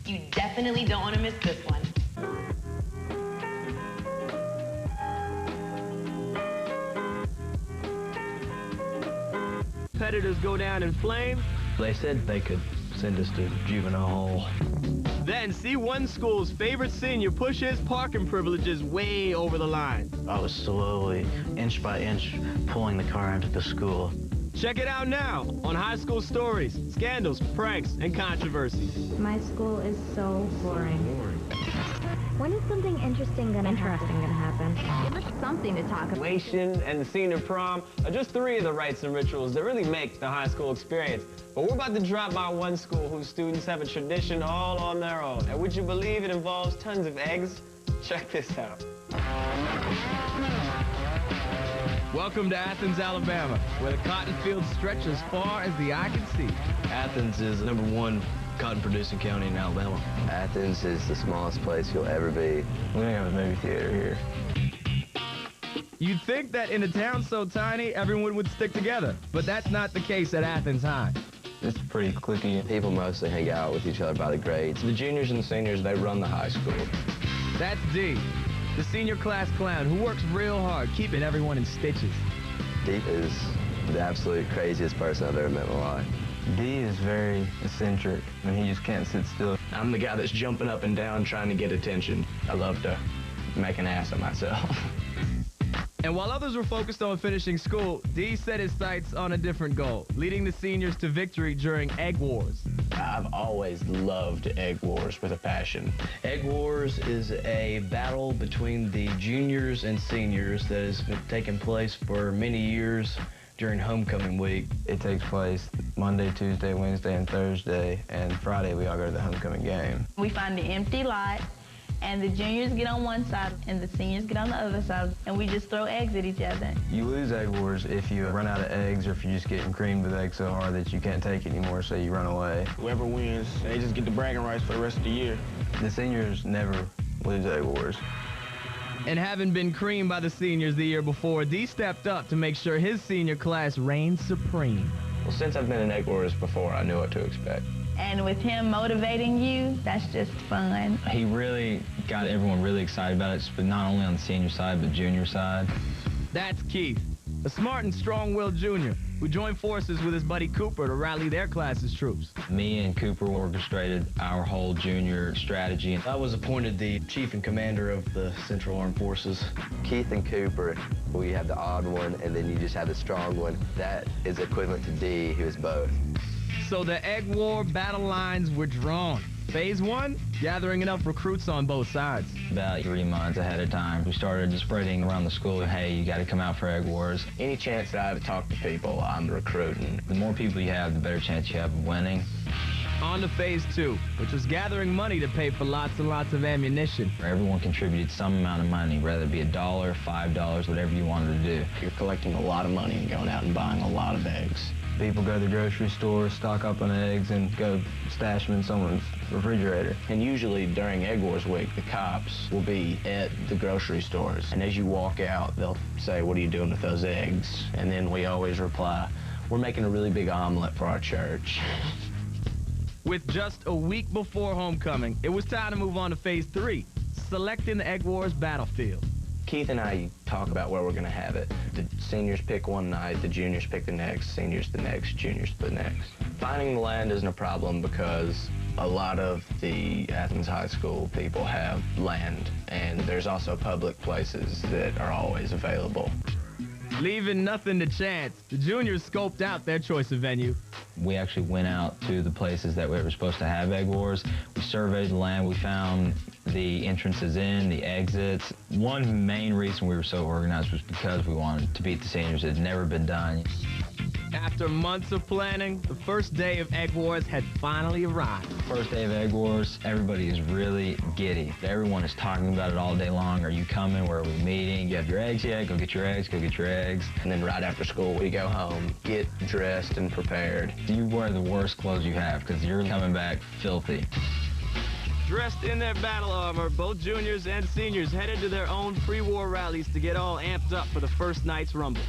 You definitely don't want to miss this one. Competitors go down in flames. They said they could send us to juvenile hall. Then see one school's favorite senior push his parking privileges way over the line. I was slowly, inch by inch, pulling the car into the school. Check it out now on High School Stories, Scandals, Pranks, and Controversies. My school is so boring. When is something interesting gonna happen? Give us something to talk about. Graduation and the senior prom are just 3 of the rites and rituals that really make the high school experience. But we're about to drop by one school whose students have a tradition all on their own. And would you believe it involves tons of eggs? Check this out. Welcome to Athens, Alabama, where the cotton fields stretch as far as the eye can see. Athens is the #1 cotton-producing county in Alabama. Athens is the smallest place you'll ever be. We don't have a movie theater here. You'd think that in a town so tiny, everyone would stick together, but that's not the case at Athens High. It's pretty cliquey. People mostly hang out with each other by the grades. The juniors and the seniors, they run the high school. That's D, the senior class clown who works real hard, keeping everyone in stitches. D is the absolute craziest person I've ever met in my life. D is very eccentric, and he just can't sit still. I'm the guy that's jumping up and down trying to get attention. I love to make an ass of myself. And while others were focused on finishing school, D set his sights on a different goal, leading the seniors to victory during Egg Wars. I've always loved Egg Wars with a passion. Egg Wars is a battle between the juniors and seniors that has been taking place for many years during homecoming week. It takes place Monday, Tuesday, Wednesday, and Thursday, and Friday we all go to the homecoming game. We find an empty lot, and the juniors get on one side, and the seniors get on the other side, and we just throw eggs at each other. You lose Egg Wars if you run out of eggs or if you're just getting creamed with eggs so hard that you can't take it anymore, so you run away. Whoever wins, they just get the bragging rights for the rest of the year. The seniors never lose Egg Wars. And having been creamed by the seniors the year before, D stepped up to make sure his senior class reigned supreme. Well, since I've been in Egg Wars before, I knew what to expect. And with him motivating you, that's just fun. He really got everyone really excited about it, but not only on the senior side, but junior side. That's Keith, a smart and strong-willed junior who joined forces with his buddy Cooper to rally their class's troops. Me and Cooper orchestrated our whole junior strategy. I was appointed the chief and commander of the Central Armed Forces. Keith and Cooper, we have the odd one, and then you just have the strong one. That is equivalent to D, who is both. So the Egg War battle lines were drawn. Phase 1, gathering enough recruits on both sides. About 3 months ahead of time, we started just spreading around the school, hey, you got to come out for Egg Wars. Any chance that I have to talk to people, I'm recruiting. The more people you have, the better chance you have of winning. On to Phase 2, which was gathering money to pay for lots and lots of ammunition. Everyone contributed some amount of money, whether it be $1, $5, whatever you wanted to do. You're collecting a lot of money and going out and buying a lot of eggs. People go to the grocery store, stock up on eggs, and go stash them in someone's refrigerator. And usually during Egg Wars week, the cops will be at the grocery stores. And as you walk out, they'll say, "What are you doing with those eggs?" And then we always reply, "We're making a really big omelet for our church." With just a week before homecoming, it was time to move on to Phase 3, selecting the Egg Wars battlefield. Keith and I talk about where we're going to have it. The seniors pick one night, the juniors pick the next, seniors the next, juniors the next. Finding the land isn't a problem because a lot of the Athens High School people have land, and there's also public places that are always available. Leaving nothing to chance, the juniors scoped out their choice of venue. We actually went out to the places that we were supposed to have Egg Wars. We surveyed the land. We found the entrances in, the exits. One main reason we were so organized was because we wanted to beat the seniors. It had never been done. After months of planning, the first day of Egg Wars had finally arrived. First day of Egg Wars, everybody is really giddy. Everyone is talking about it all day long. Are you coming? Where are we meeting? You have your eggs yet? Go get your eggs. Go get your eggs. And then right after school, we go home, get dressed and prepared. You wear the worst clothes you have because you're coming back filthy. Dressed in their battle armor, both juniors and seniors headed to their own pre-war rallies to get all amped up for the first night's rumble.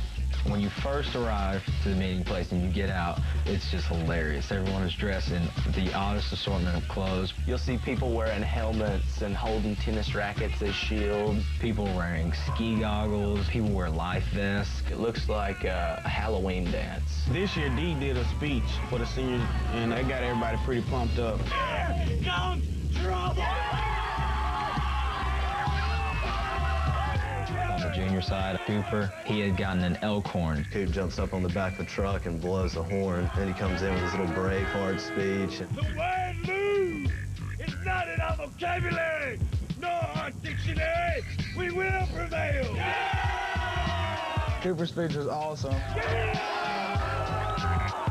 When you first arrive to the meeting place and you get out, it's just hilarious. Everyone is dressed in the oddest assortment of clothes. You'll see people wearing helmets and holding tennis rackets as shields. People wearing ski goggles. People wear life vests. It looks like a Halloween dance. This year, Dee did a speech for the seniors, and that got everybody pretty pumped up. Here comes trouble! On the junior side, Cooper, he had gotten an elk horn. Coop jumps up on the back of the truck and blows the horn. Then he comes in with his little Braveheart speech. The word move is not in our vocabulary, nor our dictionary. We will prevail. Yeah! Cooper's speech was awesome. Yeah!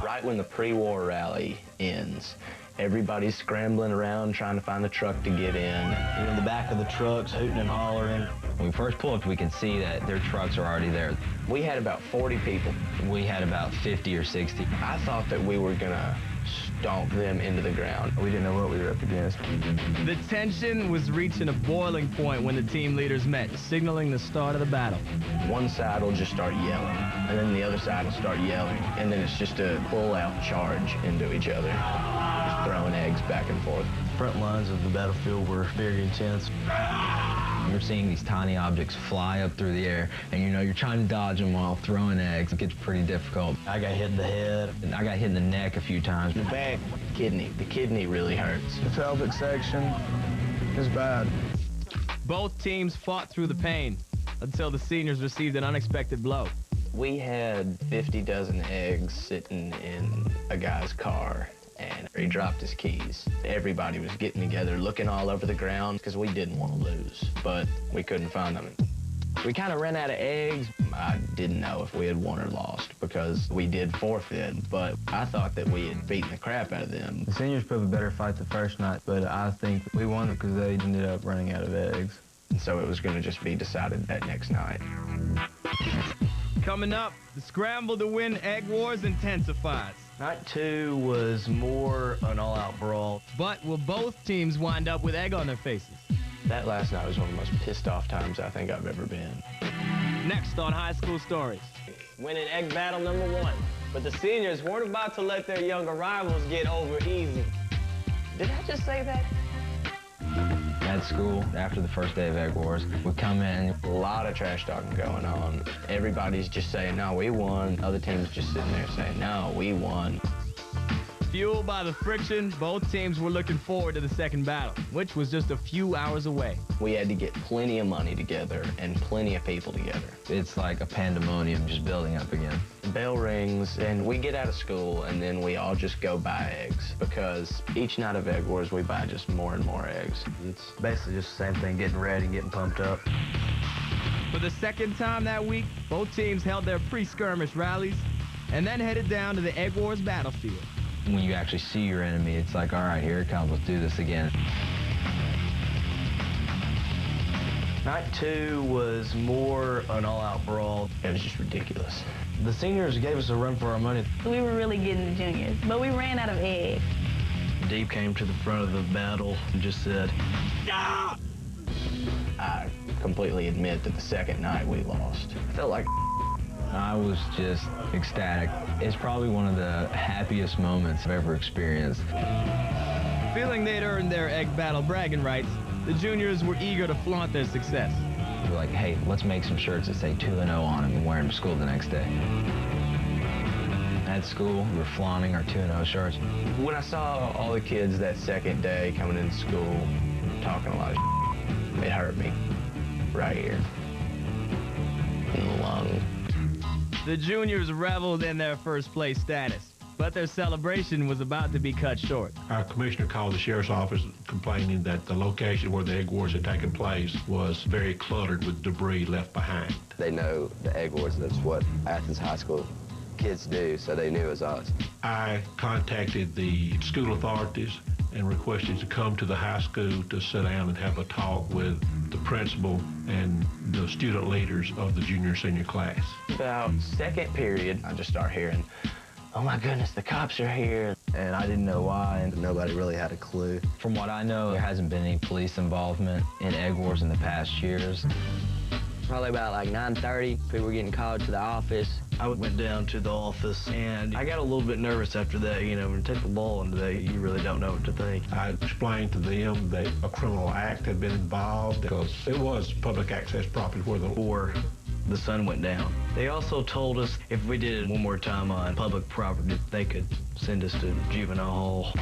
Right when the pre-war rally ends, everybody's scrambling around trying to find the truck to get in. You're in the back of the trucks hooting and hollering. When we first pull up, we can see that their trucks are already there. We had about 40 people. We had about 50 or 60. I thought that we were gonna stomp them into the ground. We didn't know what we were up against. The tension was reaching a boiling point when the team leaders met, signaling the start of the battle. One side will just start yelling, and then the other side will start yelling, and then it's just a full-out charge into each other, just throwing eggs back and forth. The front lines of the battlefield were very intense. You're seeing these tiny objects fly up through the air, and you know you're trying to dodge them while throwing eggs. It gets pretty difficult. I got hit in the head. And I got hit in the neck a few times. The back, The kidney really hurts. the pelvic section is bad. Both teams fought through the pain until the seniors received an unexpected blow. We had 50 dozen eggs sitting in a guy's car, and he dropped his keys. Everybody was getting together, looking all over the ground, because we didn't want to lose, but we couldn't find them. We kind of ran out of eggs. I didn't know if we had won or lost, because we did forfeit, but I thought that we had beaten the crap out of them. The seniors put up a better fight the first night, but I think we won because they ended up running out of eggs. And so it was going to just be decided that next night. Coming up, the scramble to win Egg Wars intensifies. Night 2 was more an all-out brawl. But will both teams wind up with egg on their faces? That last night was one of the most pissed-off times I think I've ever been. Next on High School Stories. Winning egg battle number 1. But the seniors weren't about to let their younger rivals get over easy. Did I just say that? At school, after the first day of Egg Wars, we come in. A lot of trash talking going on. Everybody's just saying, no, we won. Other teams just sitting there saying, no, we won. Fueled by the friction, both teams were looking forward to the second battle, which was just a few hours away. We had to get plenty of money together and plenty of people together. It's like a pandemonium just building up again. The bell rings, and we get out of school, and then we all just go buy eggs, because each night of Egg Wars, we buy just more and more eggs. It's basically just the same thing, getting ready, getting pumped up. For the second time that week, both teams held their pre-skirmish rallies and then headed down to the Egg Wars battlefield. When you actually see your enemy, it's like, all right, here it comes, let's do this again. Night 2 was more an all-out brawl. It was just ridiculous. The seniors gave us a run for our money. We were really getting the juniors, but we ran out of eggs. Deep came to the front of the battle and just said, "Ah!" I completely admit that the second night we lost. I felt like I was just ecstatic. It's probably one of the happiest moments I've ever experienced. Feeling they'd earned their egg battle bragging rights, the juniors were eager to flaunt their success. We're like, hey, let's make some shirts that say 2-0 on them and wear them to school the next day. At school, we were flaunting our 2-0 shirts. When I saw all the kids that second day coming into school talking a lot of it hurt me right here in the lung. The juniors reveled in their first place status, but their celebration was about to be cut short. Our commissioner called the sheriff's office complaining that the location where the Egg Wars had taken place was very cluttered with debris left behind. They know the Egg Wars, that's what Athens High School kids do, so they knew it was us. I contacted the school authorities and requested to come to the high school to sit down and have a talk with the principal and the student leaders of the junior and senior class. About second period, I just start hearing, oh my goodness, the cops are here. And I didn't know why, and nobody really had a clue. From what I know, there hasn't been any police involvement in Egg Wars in the past years. Probably about like 9:30, people were getting called to the office. I went down to the office, and I got a little bit nervous after that. You know, when you take the law into that, you really don't know what to think. I explained to them that a criminal act had been involved because it was public access property before the sun went down. They also told us if we did it one more time on public property, they could send us to juvenile hall.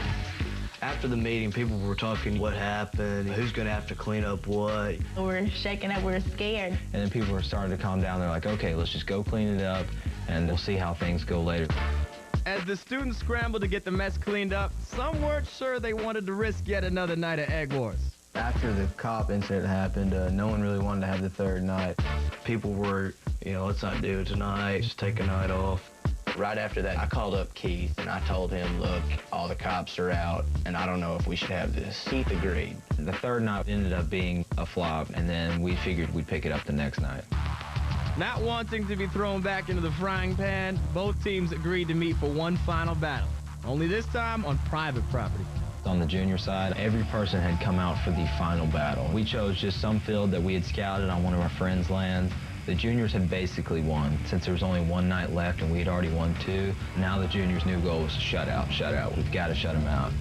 After the meeting, people were talking what happened, who's going to have to clean up what. We're shaking up, we're scared. And then people were starting to calm down. They're like, okay, let's just go clean it up, and we'll see how things go later. As the students scrambled to get the mess cleaned up, some weren't sure they wanted to risk yet another night of egg wars. After the cop incident happened, no one really wanted to have the third night. People were, you know, let's not do it tonight, just take a night off. Right after that, I called up Keith, and I told him, look, all the cops are out, and I don't know if we should have this. Keith agreed. The third night ended up being a flop, and then we figured we'd pick it up the next night. Not wanting to be thrown back into the frying pan, both teams agreed to meet for one final battle, only this time on private property. On the junior side, every person had come out for the final battle. We chose just some field that we had scouted on one of our friends' lands. The juniors had basically won. Since there was only one night left and we had already won 2, now the juniors' new goal was to shut out. We've got to shut them out.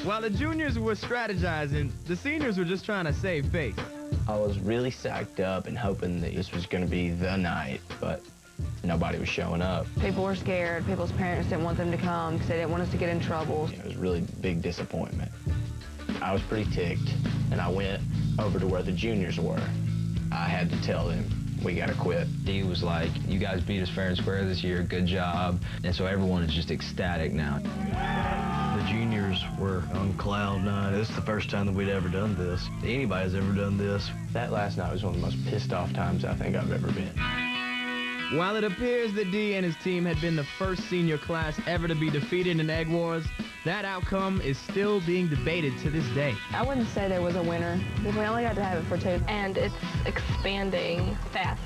While the juniors were strategizing, the seniors were just trying to save face. I was really psyched up and hoping that this was going to be the night, but nobody was showing up. People were scared. People's parents didn't want them to come because they didn't want us to get in trouble. It was a really big disappointment. I was pretty ticked, and I went over to where the juniors were. I had to tell them, we gotta quit. He was like, you guys beat us fair and square this year, good job. And so everyone is just ecstatic now. The juniors were on cloud 9. This is the first time that we'd ever done this. Anybody's ever done this. That last night was one of the most pissed off times I think I've ever been. While it appears that D and his team had been the first senior class ever to be defeated in egg wars, that outcome is still being debated to this day. I wouldn't say there was a winner. We only got to have it for 2. And it's expanding fast.